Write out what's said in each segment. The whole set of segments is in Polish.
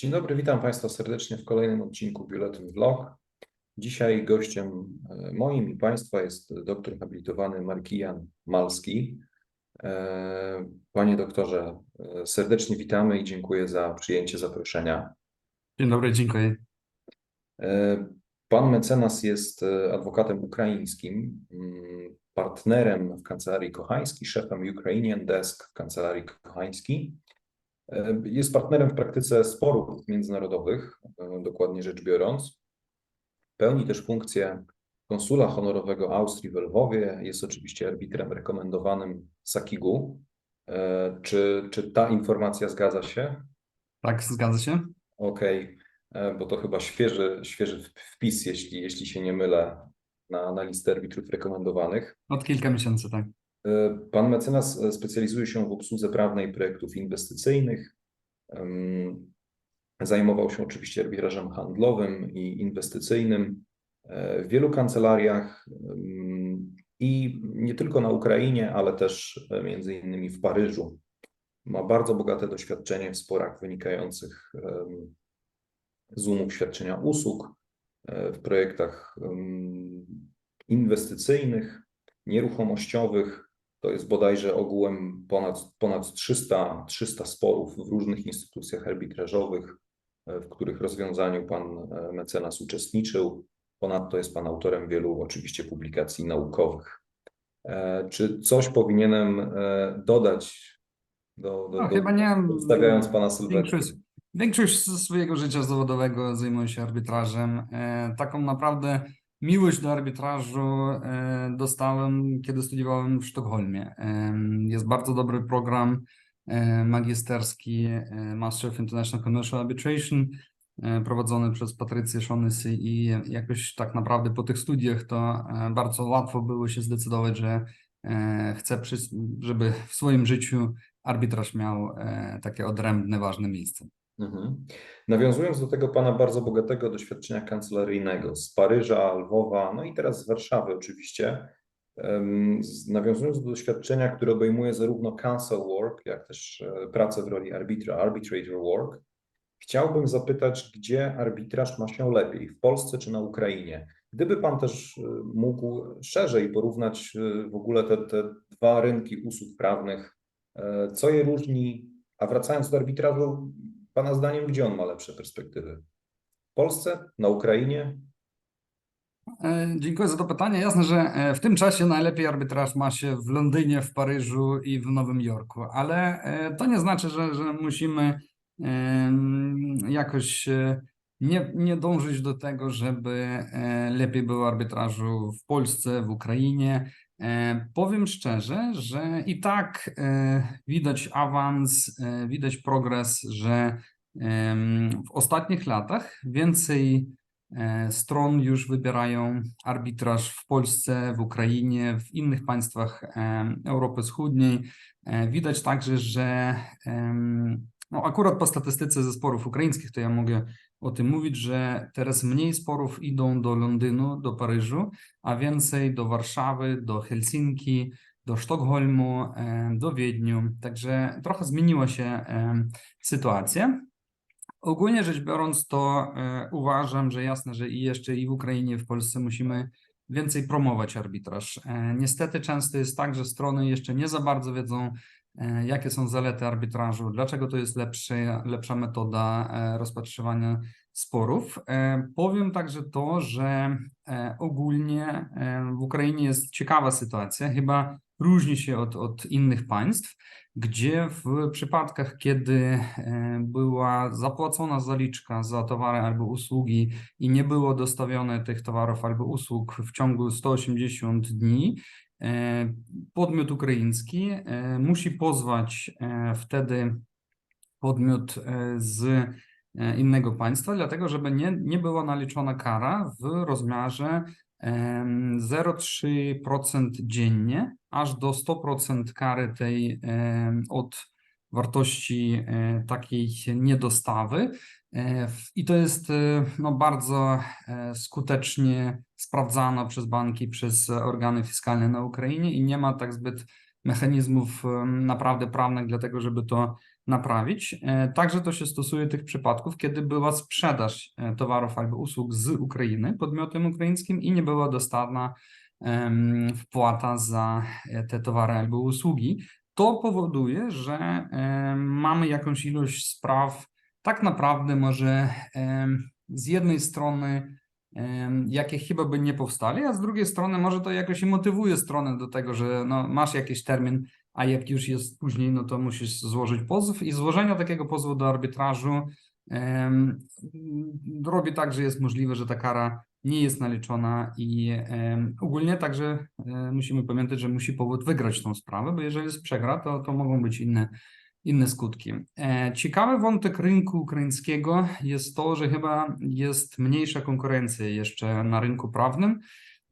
Dzień dobry, witam Państwa serdecznie w kolejnym odcinku Biuletyn Vlog. Dzisiaj gościem moim i Państwa jest doktor habilitowany Markijan Malski. Panie doktorze, serdecznie witamy i dziękuję za przyjęcie zaproszenia. Dzień dobry, dziękuję. Pan mecenas jest adwokatem ukraińskim, partnerem w Kancelarii Kochański, szefem Ukrainian Desk w Kancelarii Kochański. Jest partnerem w praktyce sporów międzynarodowych, dokładnie rzecz biorąc. Pełni też funkcję konsula honorowego Austrii w Lwowie. Jest oczywiście arbitrem rekomendowanym SAKIG-u. Czy ta informacja zgadza się? Tak, zgadza się. Okej, bo to chyba świeży wpis, jeśli się nie mylę, na listę arbitrów rekomendowanych. Od kilka miesięcy, tak. Pan mecenas specjalizuje się w obsłudze prawnej projektów inwestycyjnych. Zajmował się oczywiście arbitrażem handlowym i inwestycyjnym w wielu kancelariach i nie tylko na Ukrainie, ale też między innymi w Paryżu. Ma bardzo bogate doświadczenie w sporach wynikających z umów świadczenia usług, w projektach inwestycyjnych, nieruchomościowych. To jest bodajże ogółem ponad 300 sporów w różnych instytucjach arbitrażowych, w których rozwiązaniu pan mecenas uczestniczył. Ponadto jest pan autorem wielu oczywiście publikacji naukowych. Czy coś powinienem dodać Chyba nie. przedstawiając pana sylwetkę? Większość swojego życia zawodowego zajmuję się arbitrażem. Taką naprawdę miłość do arbitrażu dostałem, kiedy studiowałem w Sztokholmie. Jest bardzo dobry program magisterski Master of International Commercial Arbitration prowadzony przez Patrycję Shaughnessy i jakoś tak naprawdę po tych studiach to bardzo łatwo było się zdecydować, że chcę, żeby w swoim życiu arbitraż miał takie odrębne, ważne miejsce. Nawiązując do tego pana bardzo bogatego doświadczenia kancelaryjnego z Paryża, Lwowa, no i teraz z Warszawy oczywiście, nawiązując do doświadczenia, które obejmuje zarówno counsel work, jak też pracę w roli arbitrator work, chciałbym zapytać, gdzie arbitraż ma się lepiej, w Polsce czy na Ukrainie? Gdyby pan też mógł szerzej porównać w ogóle te dwa rynki usług prawnych, co je różni, a wracając do arbitrażu, pana zdaniem, gdzie on ma lepsze perspektywy? W Polsce, na Ukrainie? Dziękuję za to pytanie. Jasne, że w tym czasie najlepiej arbitraż ma się w Londynie, w Paryżu i w Nowym Jorku, ale to nie znaczy, że musimy jakoś nie dążyć do tego, żeby lepiej było arbitrażu w Polsce, w Ukrainie. Powiem szczerze, że i tak widać awans, widać progres, że w ostatnich latach więcej stron już wybierają arbitraż w Polsce, w Ukrainie, w innych państwach Europy Wschodniej. Widać także, że no akurat po statystyce ze sporów ukraińskich to ja mogę o tym mówić, że teraz mniej sporów idą do Londynu, do Paryżu, a więcej do Warszawy, do Helsinki, do Sztokholmu, do Wiedniu. Także trochę zmieniła się sytuacja. Ogólnie rzecz biorąc, to uważam, że jasne, że i w Ukrainie, i w Polsce musimy więcej promować arbitraż. Niestety często jest tak, że strony jeszcze nie za bardzo wiedzą, jakie są zalety arbitrażu, dlaczego to jest lepsza metoda rozpatrywania sporów. Powiem także to, że ogólnie w Ukrainie jest ciekawa sytuacja, chyba różni się od innych państw, gdzie w przypadkach, kiedy była zapłacona zaliczka za towary albo usługi i nie było dostawione tych towarów albo usług w ciągu 180 dni, podmiot ukraiński musi pozwać wtedy podmiot z innego państwa, dlatego żeby nie była naliczona kara w rozmiarze 0,3% dziennie, aż do 100% kary tej od wartości takiej niedostawy. I to jest no, bardzo skutecznie sprawdzano przez banki, przez organy fiskalne na Ukrainie i nie ma tak zbyt mechanizmów naprawdę prawnych, dlatego żeby to naprawić. Także to się stosuje tych przypadków, kiedy była sprzedaż towarów albo usług z Ukrainy podmiotem ukraińskim i nie była dostawna wpłata za te towary albo usługi. To powoduje, że mamy jakąś ilość spraw, tak naprawdę może z jednej strony jakie chyba by nie powstali, a z drugiej strony może to jakoś motywuje stronę do tego, że no, masz jakiś termin, a jak już jest później, no to musisz złożyć pozw i złożenie takiego pozwu do arbitrażu robi tak, że jest możliwe, że ta kara nie jest naliczona i ogólnie także musimy pamiętać, że musi powód wygrać tą sprawę, bo jeżeli jest przegra, to mogą być inne skutki. Ciekawy wątek rynku ukraińskiego jest to, że chyba jest mniejsza konkurencja jeszcze na rynku prawnym,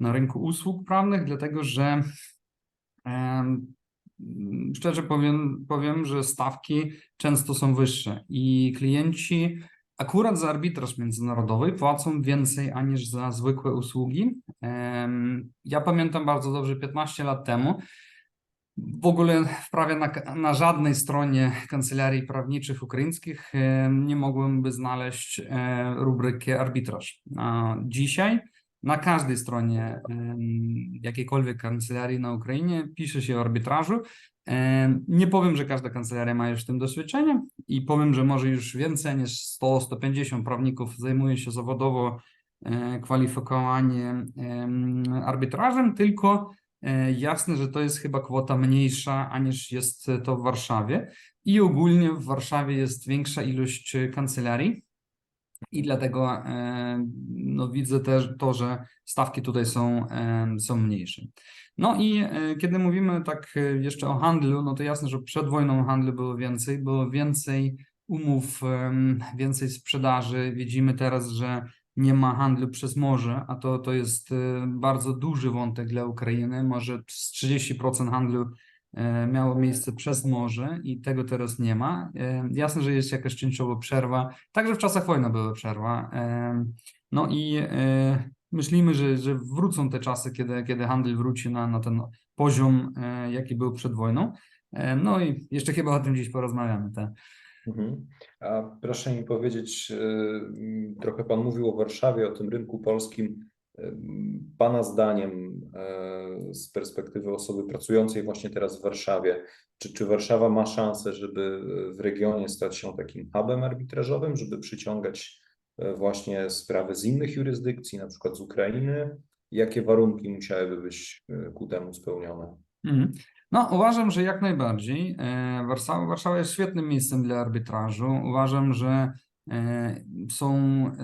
na rynku usług prawnych, dlatego że szczerze powiem, że stawki często są wyższe i klienci akurat za arbitraż międzynarodowy płacą więcej aniż za zwykłe usługi. Ja pamiętam bardzo dobrze 15 lat temu, w ogóle prawie na żadnej stronie kancelarii prawniczych ukraińskich nie mogłem by znaleźć rubryki arbitraż. Dzisiaj na każdej stronie jakiejkolwiek kancelarii na Ukrainie pisze się o arbitrażu. Nie powiem, że każda kancelaria ma już w tym doświadczenie i powiem, że może już więcej niż 100-150 prawników zajmuje się zawodowo kwalifikowaniem arbitrażem, tylko jasne, że to jest chyba kwota mniejsza, aniż jest to w Warszawie i ogólnie w Warszawie jest większa ilość kancelarii i dlatego no, widzę też to, że stawki tutaj są mniejsze. No i kiedy mówimy tak jeszcze o handlu, no to jasne, że przed wojną handlu było więcej umów, więcej sprzedaży. Widzimy teraz, że nie ma handlu przez morze, a to jest bardzo duży wątek dla Ukrainy. Może 30% handlu miało miejsce przez morze i tego teraz nie ma. Jasne, że jest jakaś częściowo przerwa. Także w czasach wojny była przerwa. No i myślimy, że wrócą te czasy, kiedy handel wróci na ten poziom, jaki był przed wojną. No i jeszcze chyba o tym dziś porozmawiamy. Mhm. A proszę mi powiedzieć, trochę Pan mówił o Warszawie, o tym rynku polskim. Pana zdaniem, z perspektywy osoby pracującej właśnie teraz w Warszawie, czy Warszawa ma szansę, żeby w regionie stać się takim hubem arbitrażowym, żeby przyciągać właśnie sprawy z innych jurysdykcji, na przykład z Ukrainy? Jakie warunki musiałyby być ku temu spełnione? No, uważam, że jak najbardziej. Warszawa jest świetnym miejscem dla arbitrażu. Uważam, że są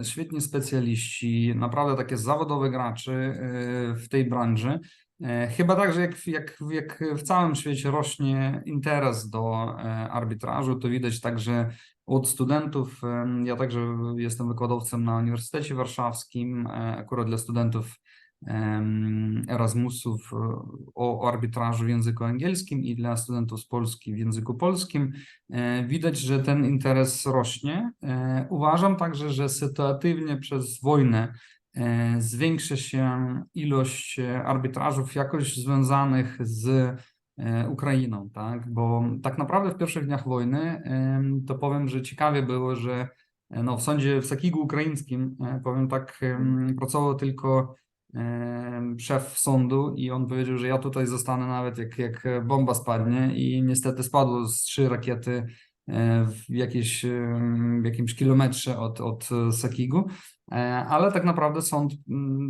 świetni specjaliści, naprawdę takie zawodowe gracze w tej branży. Chyba tak, że jak w całym świecie rośnie interes do arbitrażu, to widać także od studentów. Ja także jestem wykładowcą na Uniwersytecie Warszawskim, akurat dla studentów Erasmusów o arbitrażu w języku angielskim i dla studentów z Polski w języku polskim. Widać, że ten interes rośnie. Uważam także, że sytuatywnie przez wojnę zwiększy się ilość arbitrażów jakoś związanych z Ukrainą, tak? Bo tak naprawdę w pierwszych dniach wojny to powiem, że ciekawie było, że no, w sądzie w Sakigu ukraińskim, powiem tak, pracował tylko szef sądu i on powiedział, że ja tutaj zostanę nawet jak bomba spadnie i niestety spadło z 3 rakiety w jakimś kilometrze od Sakigu, ale tak naprawdę sąd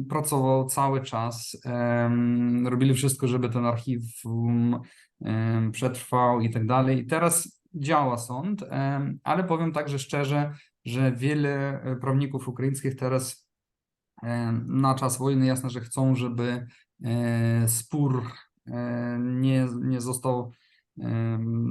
pracował cały czas, robili wszystko, żeby ten archiwum przetrwał i tak dalej i teraz działa sąd, ale powiem także szczerze, że wiele prawników ukraińskich teraz na czas wojny jasne, że chcą, żeby spór nie został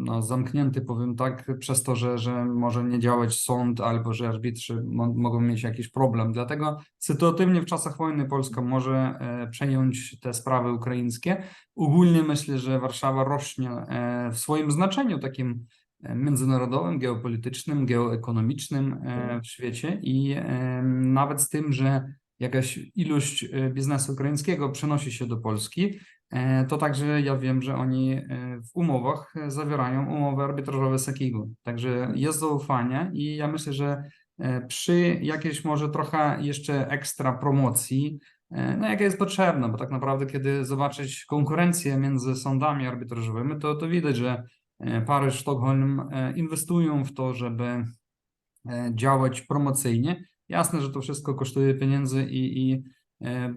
no, zamknięty, powiem tak, przez to, że może nie działać sąd albo że arbitrzy mogą mieć jakiś problem. Dlatego sytuatywnie w czasach wojny Polska może przejąć te sprawy ukraińskie. Ogólnie myślę, że Warszawa rośnie w swoim znaczeniu takim międzynarodowym, geopolitycznym, geoekonomicznym w świecie i nawet z tym, że jakaś ilość biznesu ukraińskiego przenosi się do Polski, to także ja wiem, że oni w umowach zawierają umowy arbitrażowe z Sekigu. Także jest zaufanie i ja myślę, że przy jakiejś może trochę jeszcze ekstra promocji, no jaka jest potrzebna, bo tak naprawdę kiedy zobaczyć konkurencję między sądami arbitrażowymi, to widać, że Paryż, Sztokholm inwestują w to, żeby działać promocyjnie. Jasne, że to wszystko kosztuje pieniędzy i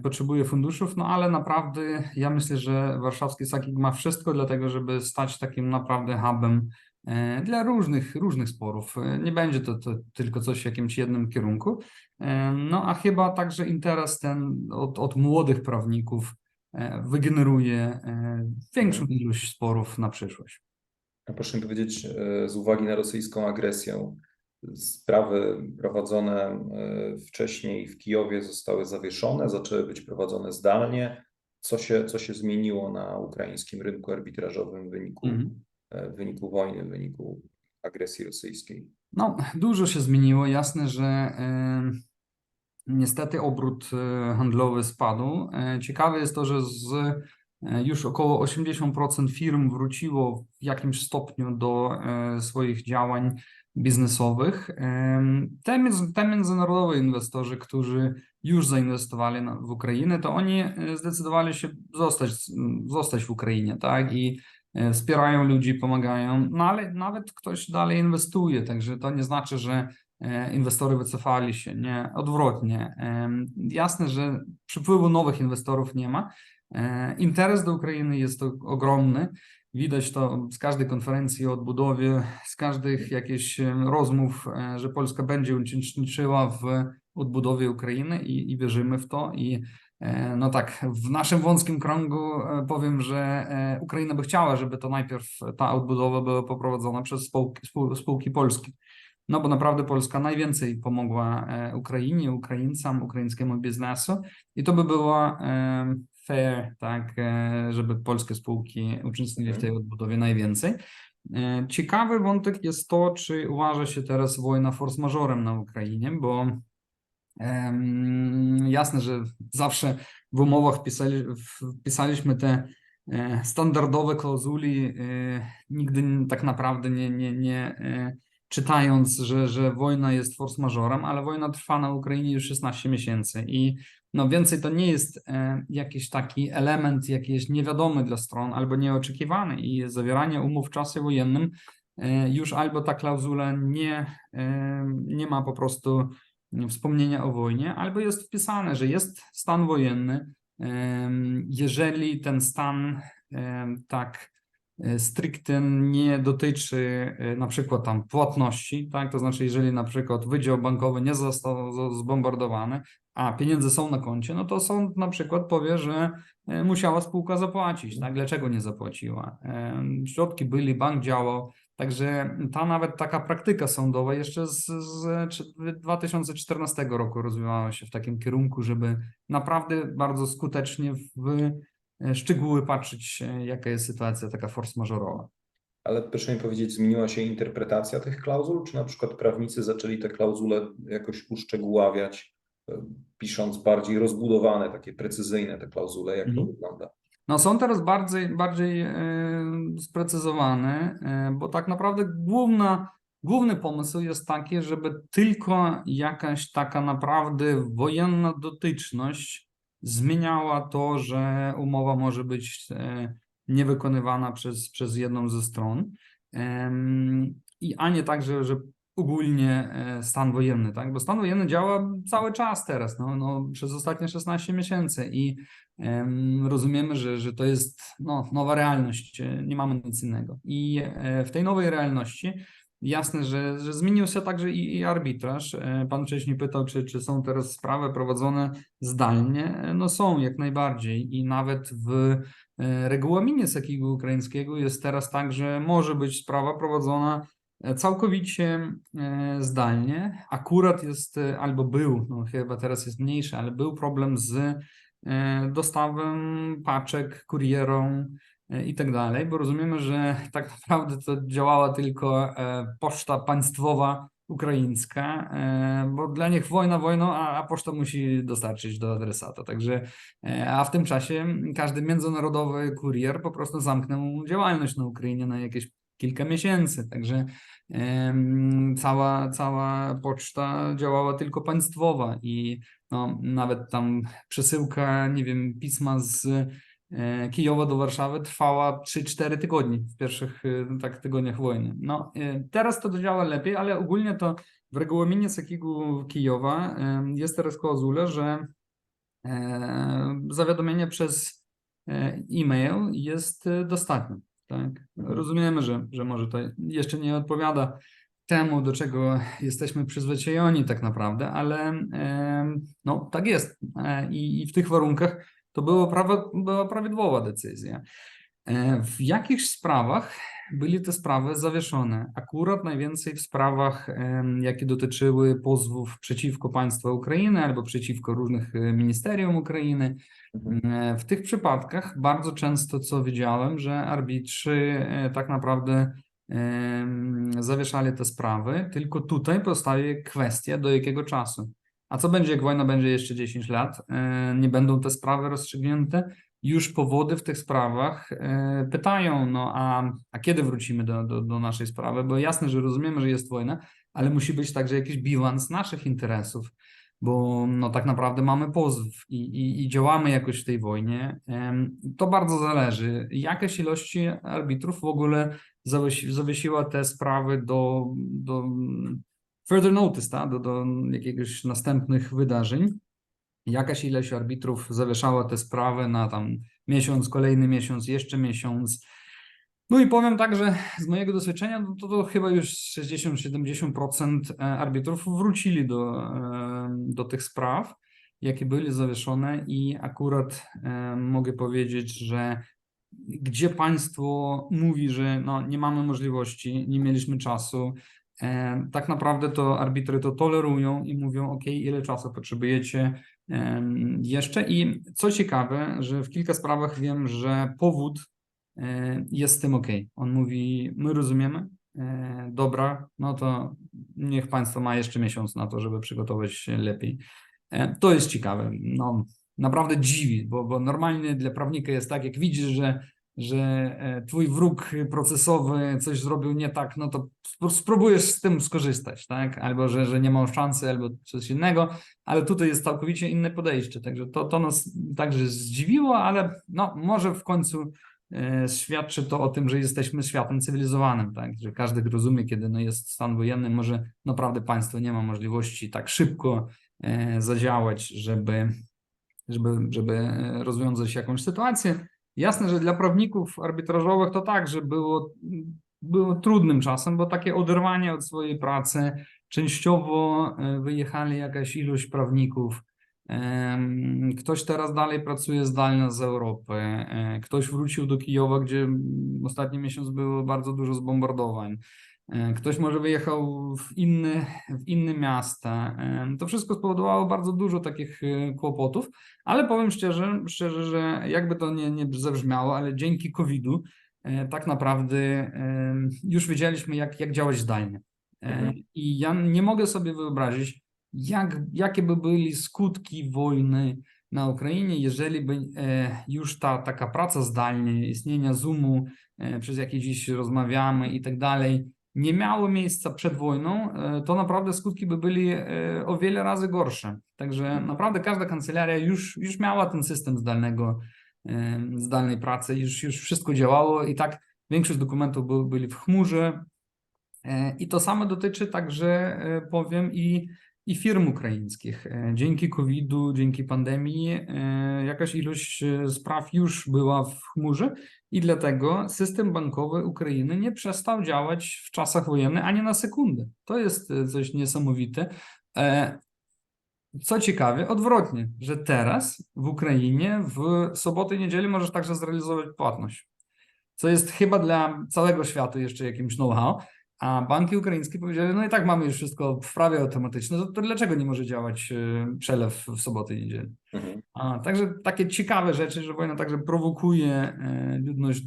potrzebuje funduszów, no ale naprawdę ja myślę, że warszawski SAKiG ma wszystko dlatego, żeby stać takim naprawdę hubem dla różnych sporów. Nie będzie to tylko coś w jakimś jednym kierunku. No a chyba także interes ten od młodych prawników wygeneruje większą ilość sporów na przyszłość. A proszę mi powiedzieć, z uwagi na rosyjską agresję, sprawy prowadzone wcześniej w Kijowie zostały zawieszone, zaczęły być prowadzone zdalnie. Co się zmieniło na ukraińskim rynku arbitrażowym w wyniku wojny, w wyniku agresji rosyjskiej? No, dużo się zmieniło. Jasne, że niestety obrót handlowy spadł. Ciekawe jest to, że już około 80% firm wróciło w jakimś stopniu do swoich działań biznesowych. Te międzynarodowe inwestorzy, którzy już zainwestowali w Ukrainę, to oni zdecydowali się zostać w Ukrainie, tak? I wspierają ludzi, pomagają, no ale nawet ktoś dalej inwestuje, także to nie znaczy, że inwestorzy wycofali się, nie, odwrotnie. Jasne, że przypływu nowych inwestorów nie ma. Interes do Ukrainy jest ogromny. Widać to z każdej konferencji o odbudowie, z każdych jakichś rozmów, że Polska będzie uczestniczyła w odbudowie Ukrainy i wierzymy w to. I no tak, w naszym wąskim kręgu powiem, że Ukraina by chciała, żeby to najpierw ta odbudowa była poprowadzona przez spółki polskie. No bo naprawdę Polska najwięcej pomogła Ukrainie, Ukraińcom, ukraińskiemu biznesu i to by było fair, tak, żeby polskie spółki uczestniczyły w tej odbudowie najwięcej. Ciekawy wątek jest to, czy uważa się teraz wojna force majorem na Ukrainie, bo jasne, że zawsze w umowach wpisaliśmy te standardowe klauzuli, nigdy tak naprawdę nie czytając, że wojna jest force majorem, ale wojna trwa na Ukrainie już 16 miesięcy i no więcej to nie jest jakiś taki element jakiś niewiadomy dla stron albo nieoczekiwany i zawieranie umów w czasie wojennym już albo ta klauzula nie ma po prostu wspomnienia o wojnie, albo jest wpisane, że jest stan wojenny. Jeżeli ten stan tak stricte nie dotyczy na przykład tam płatności, tak? To znaczy, jeżeli na przykład wydział bankowy nie został zbombardowany, a pieniądze są na koncie, no to sąd na przykład powie, że musiała spółka zapłacić, tak? Dlaczego nie zapłaciła? Środki byli, bank działał, także ta nawet taka praktyka sądowa jeszcze z 2014 roku rozwijała się w takim kierunku, żeby naprawdę bardzo skutecznie w szczegóły patrzeć, jaka jest sytuacja taka force majorowa. Ale proszę mi powiedzieć, zmieniła się interpretacja tych klauzul, czy na przykład prawnicy zaczęli te klauzule jakoś uszczegóławiać, pisząc bardziej rozbudowane, takie precyzyjne te klauzule, jak to wygląda? No są teraz bardziej sprecyzowane, bo tak naprawdę główny pomysł jest taki, żeby tylko jakaś taka naprawdę wojenna dotyczność zmieniała to, że umowa może być niewykonywana przez jedną ze stron, a nie tak, że ogólnie stan wojenny, tak? Bo stan wojenny działa cały czas teraz, no, przez ostatnie 16 miesięcy i rozumiemy, że to jest nowa realność, nie mamy nic innego. I w tej nowej realności jasne, że zmienił się także i arbitraż. Pan wcześniej pytał, czy są teraz sprawy prowadzone zdalnie. No są, jak najbardziej. I nawet w regulaminie SAKiG-u ukraińskiego jest teraz tak, że może być sprawa prowadzona całkowicie zdalnie. Akurat jest, albo był, no chyba teraz jest mniejszy, ale był problem z dostawą paczek kurierą i tak dalej, bo rozumiemy, że tak naprawdę to działała tylko poczta państwowa ukraińska, bo dla nich wojna wojną, a poczta musi dostarczyć do adresata. Także, a w tym czasie każdy międzynarodowy kurier po prostu zamknął działalność na Ukrainie na jakieś kilka miesięcy. Także cała poczta działała tylko państwowa i no, nawet tam przesyłka, nie wiem, pisma z Kijowa do Warszawy trwała 3-4 tygodnie w pierwszych tak tygodniach wojny. No, teraz to działa lepiej, ale ogólnie to w regulaminie SAKiG-u Kijowa jest teraz klauzula, że zawiadomienie przez e-mail jest dostatnie. Tak? Rozumiemy, że może to jeszcze nie odpowiada temu, do czego jesteśmy przyzwyczajeni tak naprawdę, ale no, tak jest. I w tych warunkach to była prawidłowa decyzja. W jakichś sprawach były te sprawy zawieszone. Akurat najwięcej w sprawach, jakie dotyczyły pozwów przeciwko państwu Ukrainy albo przeciwko różnych ministerium Ukrainy. W tych przypadkach bardzo często, co widziałem, że arbitrzy tak naprawdę zawieszali te sprawy, tylko tutaj powstaje kwestia, do jakiego czasu. A co będzie, jak wojna będzie jeszcze 10 lat? Nie będą te sprawy rozstrzygnięte? Już powody w tych sprawach pytają, no a kiedy wrócimy do naszej sprawy? Bo jasne, że rozumiemy, że jest wojna, ale musi być także jakiś bilans naszych interesów, bo no tak naprawdę mamy pozw i działamy jakoś w tej wojnie. To bardzo zależy. Jakaś ilość arbitrów w ogóle zawiesiła te sprawy do further notice, tak? Do jakiegoś następnych wydarzeń. Jakaś ilość arbitrów zawieszała te sprawy na tam miesiąc, kolejny miesiąc, jeszcze miesiąc. No i powiem tak, że z mojego doświadczenia to chyba już 60-70% arbitrów wrócili do tych spraw, jakie były zawieszone i akurat mogę powiedzieć, że gdzie państwo mówi, że no, nie mamy możliwości, nie mieliśmy czasu, tak naprawdę to arbitry to tolerują i mówią, ok, ile czasu potrzebujecie jeszcze. I co ciekawe, że w kilka sprawach wiem, że powód jest z tym ok. On mówi, my rozumiemy, dobra, no to niech państwo ma jeszcze miesiąc na to, żeby przygotować się lepiej. To jest ciekawe. No, naprawdę dziwi, bo normalnie dla prawnika jest tak, jak widzisz, że twój wróg procesowy coś zrobił nie tak, no to spróbujesz z tym skorzystać, tak? Albo że nie ma szansy, albo coś innego, ale tutaj jest całkowicie inne podejście, także to nas także zdziwiło, ale no może w końcu świadczy to o tym, że jesteśmy światem cywilizowanym, tak? Że każdy rozumie, kiedy no jest stan wojenny, może naprawdę państwo nie ma możliwości tak szybko zadziałać, żeby rozwiązać jakąś sytuację. Jasne, że dla prawników arbitrażowych to tak, że było trudnym czasem, bo takie oderwanie od swojej pracy, częściowo wyjechali jakaś ilość prawników, ktoś teraz dalej pracuje zdalnie z Europy, ktoś wrócił do Kijowa, gdzie ostatni miesiąc było bardzo dużo zbombardowań. Ktoś może wyjechał w inne miasta. To wszystko spowodowało bardzo dużo takich kłopotów, ale powiem szczerze, że jakby to nie zabrzmiało, ale dzięki COVID-u tak naprawdę już wiedzieliśmy, jak działać zdalnie. I ja nie mogę sobie wyobrazić, jakie by były skutki wojny na Ukrainie, jeżeli by już taka praca zdalnie, istnienia Zoomu, przez jakie dziś rozmawiamy i tak dalej, nie miało miejsca przed wojną, to naprawdę skutki by byli o wiele razy gorsze. Także naprawdę każda kancelaria już miała ten system zdalnej pracy, już wszystko działało i tak większość dokumentów byli w chmurze. I to samo dotyczy także, powiem, i firm ukraińskich. Dzięki COVID-u, dzięki pandemii jakaś ilość spraw już była w chmurze i dlatego system bankowy Ukrainy nie przestał działać w czasach wojennych ani na sekundę. To jest coś niesamowite. Co ciekawe, odwrotnie, że teraz w Ukrainie w sobotę i niedzielę możesz także zrealizować płatność, co jest chyba dla całego świata jeszcze jakimś know-how. A banki ukraińskie powiedziały, no i tak mamy już wszystko w prawie automatyczne, to dlaczego nie może działać przelew w sobotę i niedzielę? Także takie ciekawe rzeczy, że wojna także prowokuje ludność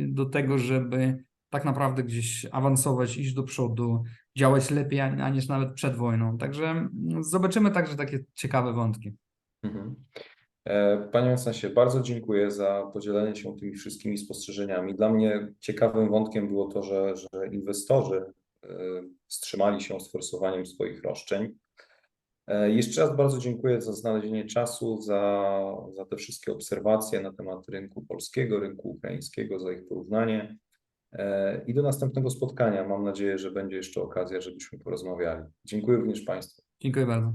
do tego, żeby tak naprawdę gdzieś awansować, iść do przodu, działać lepiej, aniż nawet przed wojną. Także zobaczymy także takie ciekawe wątki. Mhm. Panie mecenasie, bardzo dziękuję za podzielenie się tymi wszystkimi spostrzeżeniami. Dla mnie ciekawym wątkiem było to, że inwestorzy wstrzymali się z forsowaniem swoich roszczeń. Jeszcze raz bardzo dziękuję za znalezienie czasu, za te wszystkie obserwacje na temat rynku polskiego, rynku ukraińskiego, za ich porównanie. I do następnego spotkania. Mam nadzieję, że będzie jeszcze okazja, żebyśmy porozmawiali. Dziękuję również Państwu. Dziękuję bardzo.